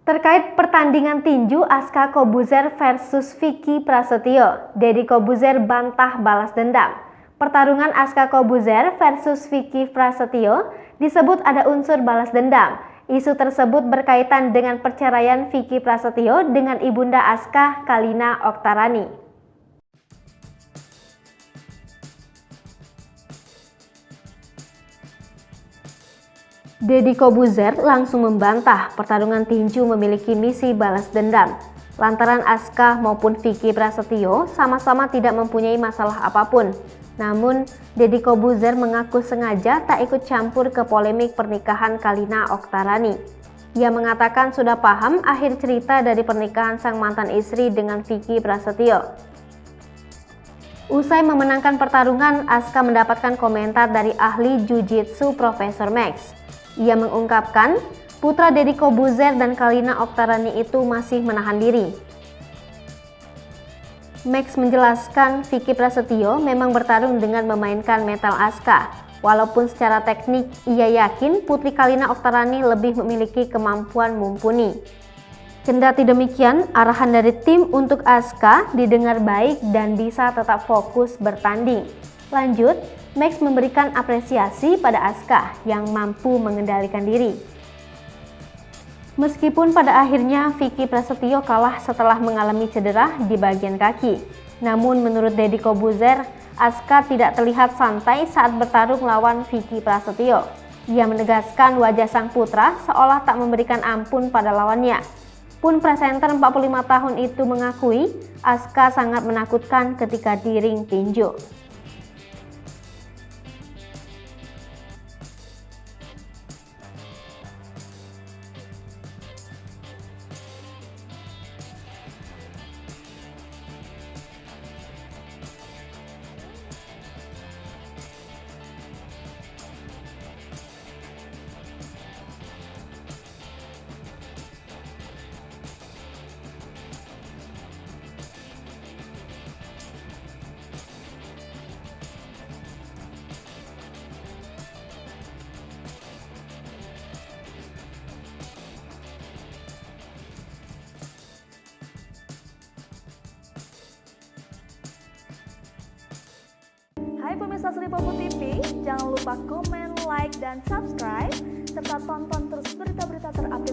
Terkait pertandingan tinju Aska Kobuzer versus Vicky Prasetyo, Deddy Kobuzer bantah balas dendam. Pertarungan Aska Kobuzer versus Vicky Prasetyo disebut ada unsur balas dendam. Isu tersebut berkaitan dengan perceraian Vicky Prasetyo dengan ibunda Aska, Kalina Oktarani. Deddy Kobuzer langsung membantah pertarungan tinju memiliki misi balas dendam. Lantaran Aska maupun Vicky Prasetyo sama-sama tidak mempunyai masalah apapun. Namun, Deddy Kobuzer mengaku sengaja tak ikut campur ke polemik pernikahan Kalina Oktarani. Ia mengatakan sudah paham akhir cerita dari pernikahan sang mantan istri dengan Vicky Prasetyo. Usai memenangkan pertarungan, Aska mendapatkan komentar dari ahli Jiu-Jitsu Profesor Max. Ia mengungkapkan, putra Deddy Kobuzer dan Kalina Oktarani itu masih menahan diri. Max menjelaskan Vicky Prasetyo memang bertarung dengan memainkan metal Aska. Walaupun secara teknik ia yakin putri Kalina Oktarani lebih memiliki kemampuan mumpuni. Kendati demikian, arahan dari tim untuk Aska didengar baik dan bisa tetap fokus bertanding. Lanjut, Max memberikan apresiasi pada Aska yang mampu mengendalikan diri. Meskipun pada akhirnya Vicky Prasetyo kalah setelah mengalami cedera di bagian kaki. Namun menurut Deddy Kobuzer, Aska tidak terlihat santai saat bertarung lawan Vicky Prasetyo. Ia menegaskan wajah sang putra seolah tak memberikan ampun pada lawannya. Pun presenter 45 tahun itu mengakui Aska sangat menakutkan ketika di ring tinju. Hai pemirsa Sri Popo TV, jangan lupa komen, like, dan subscribe, serta tonton terus berita-berita terupdate